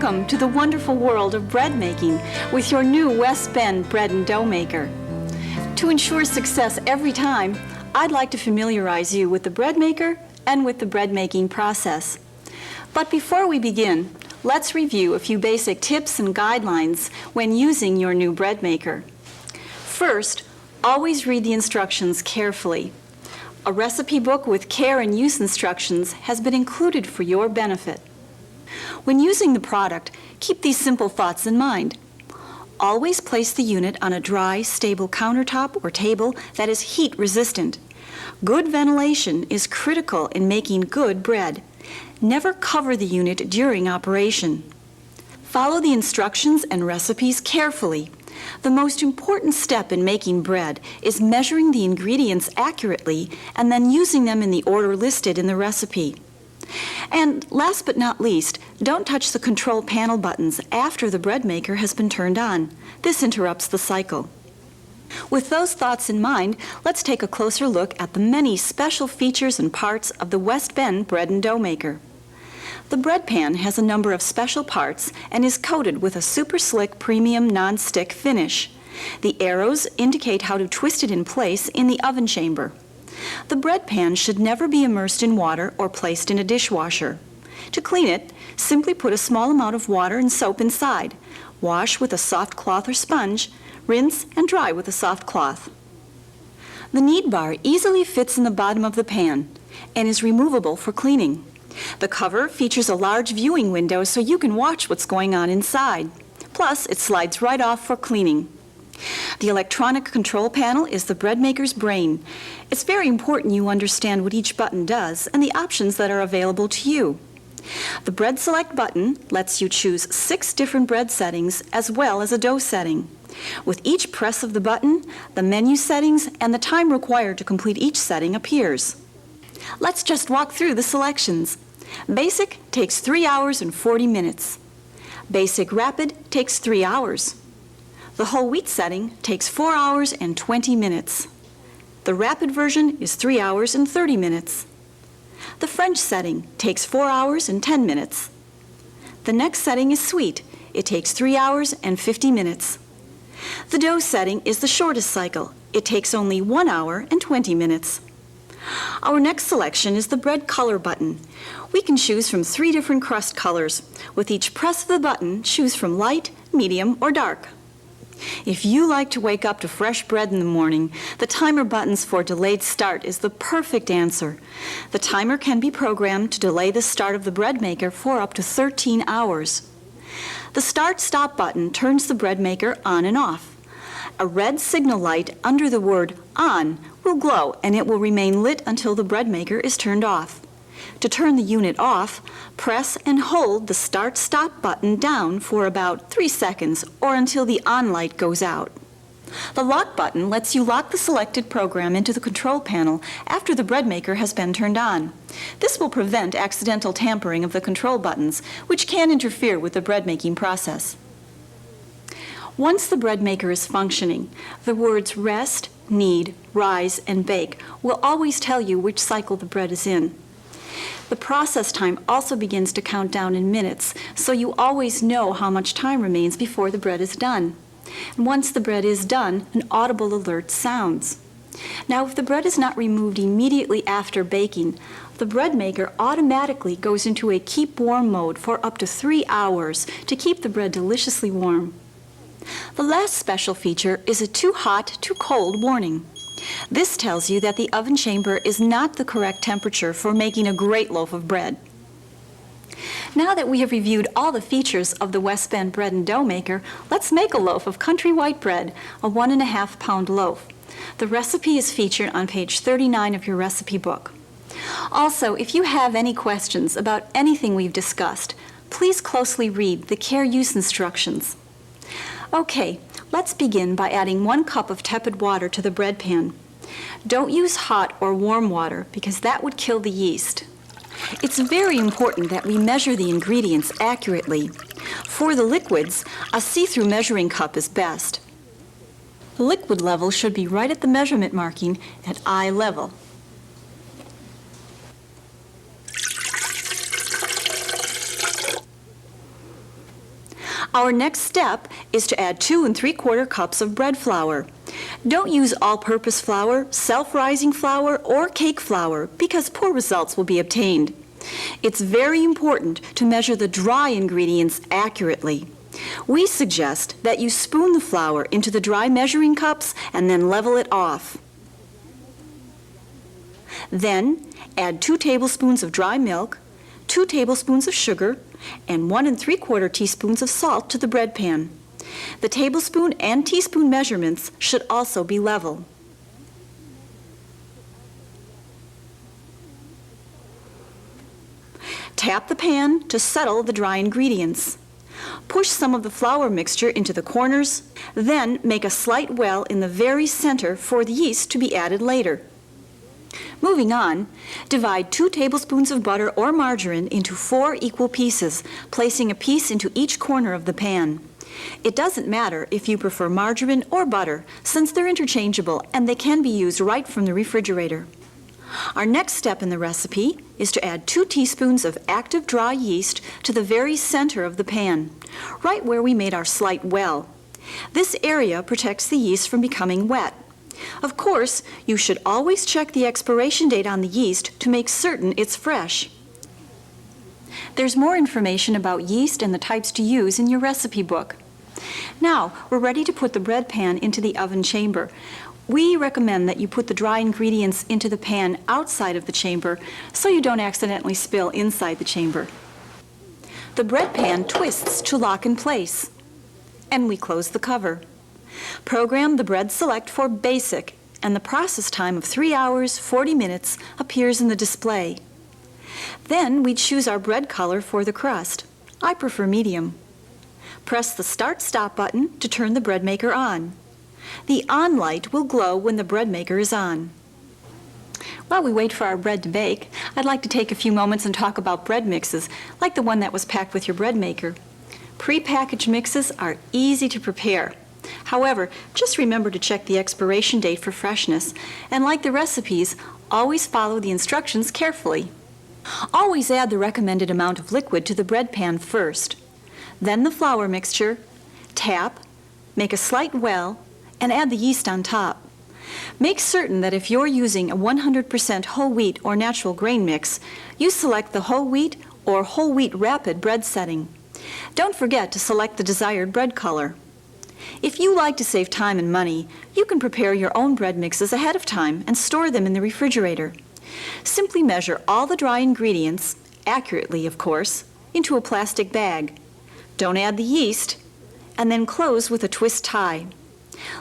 Welcome to the wonderful world of bread making with your new West Bend bread and dough maker. To ensure success every time, I'd like to familiarize you with the bread maker and with the bread making process. But before we begin, let's review a few basic tips and guidelines when using your new bread maker. First, always read the instructions carefully. A recipe book with care and use instructions has been included for your benefit. When using the product, keep these simple thoughts in mind. Always place the unit on a dry, stable countertop or table that is heat resistant. Good ventilation is critical in making good bread. Never cover the unit during operation. Follow the instructions and recipes carefully. The most important step in making bread is measuring the ingredients accurately and then using them in the order listed in the recipe. And last but not least, don't touch the control panel buttons after the bread maker has been turned on. This interrupts the cycle. With those thoughts in mind, let's take a closer look at the many special features and parts of the West Bend bread and dough maker. The bread pan has a number of special parts and is coated with a super slick premium non-stick finish. The arrows indicate how to twist it in place in the oven chamber. The bread pan should never be immersed in water or placed in a dishwasher. To clean it, simply put a small amount of water and soap inside. Wash with a soft cloth or sponge, rinse and dry with a soft cloth. The knead bar easily fits in the bottom of the pan and is removable for cleaning. The cover features a large viewing window so you can watch what's going on inside. Plus, it slides right off for cleaning. The electronic control panel is the bread maker's brain. It's very important you understand what each button does and the options that are available to you. The bread select button lets you choose 6 different bread settings as well as a dough setting. With each press of the button, the menu settings and the time required to complete each setting appears. Let's just walk through the selections. Basic takes 3 hours and 40 minutes. Basic Rapid takes 3 hours. The whole wheat setting takes 4 hours and 20 minutes. The Rapid version is 3 hours and 30 minutes. The French setting takes 4 hours and 10 minutes. The next setting is Sweet. It takes 3 hours and 50 minutes. The dough setting is the shortest cycle. It takes only 1 hour and 20 minutes. Our next selection is the bread color button. We can choose from 3 different crust colors. With each press of the button, choose from light, medium, or dark. If you like to wake up to fresh bread in the morning, the timer buttons for delayed start is the perfect answer. The timer can be programmed to delay the start of the bread maker for up to 13 hours. The start-stop button turns the bread maker on and off. A red signal light under the word "on" will glow and it will remain lit until the bread maker is turned off. To turn the unit off, press and hold the start-stop button down for about 3 seconds or until the on light goes out. The lock button lets you lock the selected program into the control panel after the bread maker has been turned on. This will prevent accidental tampering of the control buttons, which can interfere with the bread making process. Once the bread maker is functioning, the words rest, knead, rise, and bake will always tell you which cycle the bread is in. The process time also begins to count down in minutes, so you always know how much time remains before the bread is done. And once the bread is done, an audible alert sounds. Now, if the bread is not removed immediately after baking, the bread maker automatically goes into a keep warm mode for up to 3 hours to keep the bread deliciously warm. The last special feature is a too hot, too cold warning. This tells you that the oven chamber is not the correct temperature for making a great loaf of bread. Now that we have reviewed all the features of the West Bend bread and dough maker, let's make a loaf of country white bread, a 1.5 pound loaf. The recipe is featured on page 39 of your recipe book. Also, if you have any questions about anything we've discussed, please closely read the care use instructions. Okay, let's begin by adding 1 cup of tepid water to the bread pan. Don't use hot or warm water because that would kill the yeast. It's very important that we measure the ingredients accurately. For the liquids, a see-through measuring cup is best. The liquid level should be right at the measurement marking at eye level. Our next step is to add 2 3/4 cups of bread flour. Don't use all-purpose flour, self-rising flour, or cake flour because poor results will be obtained. It's very important to measure the dry ingredients accurately. We suggest that you spoon the flour into the dry measuring cups and then level it off. Then add 2 tablespoons of dry milk, 2 tablespoons of sugar, and 1 3/4 teaspoons of salt to the bread pan. The tablespoon and teaspoon measurements should also be level. Tap the pan to settle the dry ingredients. Push some of the flour mixture into the corners, then make a slight well in the very center for the yeast to be added later. Moving on, divide 2 tablespoons of butter or margarine into 4 equal pieces, placing a piece into each corner of the pan. It doesn't matter if you prefer margarine or butter, since they're interchangeable and they can be used right from the refrigerator. Our next step in the recipe is to add 2 teaspoons of active dry yeast to the very center of the pan, right where we made our slight well. This area protects the yeast from becoming wet. Of course, you should always check the expiration date on the yeast to make certain it's fresh. There's more information about yeast and the types to use in your recipe book. Now, we're ready to put the bread pan into the oven chamber. We recommend that you put the dry ingredients into the pan outside of the chamber so you don't accidentally spill inside the chamber. The bread pan twists to lock in place, and we close the cover. Program the bread select for basic, and the process time of 3 hours, 40 minutes appears in the display. Then we choose our bread color for the crust. I prefer medium. Press the Start/Stop button to turn the bread maker on. The on light will glow when the bread maker is on. While we wait for our bread to bake, I'd like to take a few moments and talk about bread mixes, like the one that was packed with your bread maker. Pre-packaged mixes are easy to prepare. However, just remember to check the expiration date for freshness, and like the recipes, always follow the instructions carefully. Always add the recommended amount of liquid to the bread pan first. Then the flour mixture, tap, make a slight well, and add the yeast on top. Make certain that if you're using a 100% whole wheat or natural grain mix, you select the whole wheat or whole wheat rapid bread setting. Don't forget to select the desired bread color. If you like to save time and money, you can prepare your own bread mixes ahead of time and store them in the refrigerator. Simply measure all the dry ingredients, accurately of course, into a plastic bag. Don't add the yeast, and then close with a twist tie.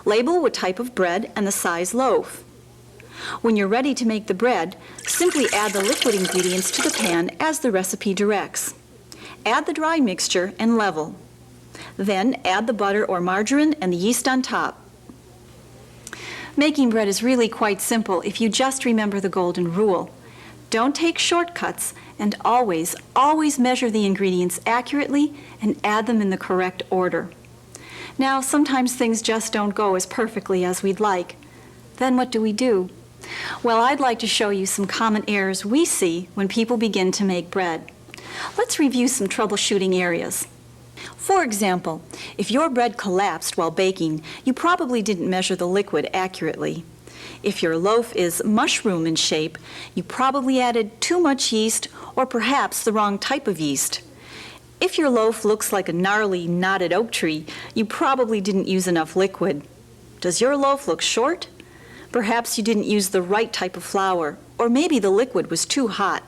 Label what type of bread and the size loaf. When you're ready to make the bread, simply add the liquid ingredients to the pan as the recipe directs. Add the dry mixture and level. Then add the butter or margarine and the yeast on top. Making bread is really quite simple if you just remember the golden rule. Don't take shortcuts, and always measure the ingredients accurately and add them in the correct order. Now, sometimes things just don't go as perfectly as we'd like. Then what do? Well, I'd like to show you some common errors we see when people begin to make bread. Let's review some troubleshooting areas. For example, if your bread collapsed while baking, you probably didn't measure the liquid accurately. If your loaf is mushroom in shape, you probably added too much yeast or perhaps the wrong type of yeast. If your loaf looks like a gnarly, knotted oak tree, you probably didn't use enough liquid. Does your loaf look short? Perhaps you didn't use the right type of flour, or maybe the liquid was too hot.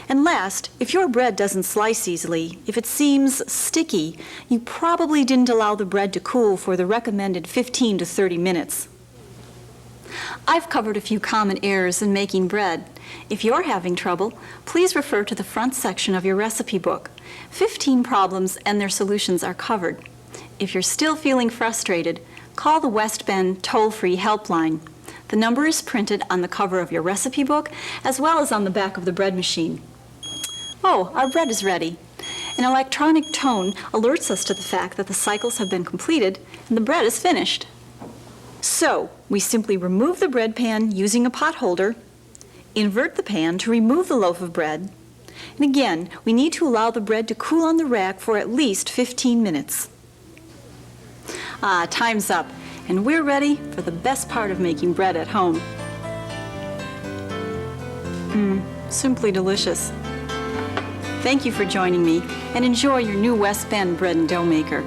And last, if your bread doesn't slice easily, if it seems sticky, you probably didn't allow the bread to cool for the recommended 15 to 30 minutes. I've covered a few common errors in making bread. If you're having trouble, please refer to the front section of your recipe book. 15 problems and their solutions are covered. If you're still feeling frustrated, call the West Bend toll-free helpline. The number is printed on the cover of your recipe book as well as on the back of the bread machine. Oh, our bread is ready. An electronic tone alerts us to the fact that the cycles have been completed and the bread is finished. So, we simply remove the bread pan using a pot holder, invert the pan to remove the loaf of bread, And again, we need to allow the bread to cool on the rack for at least 15 minutes. Time's up, and we're ready for the best part of making bread at home. Simply delicious. Thank you for joining me, and enjoy your new West Bend bread and dough maker.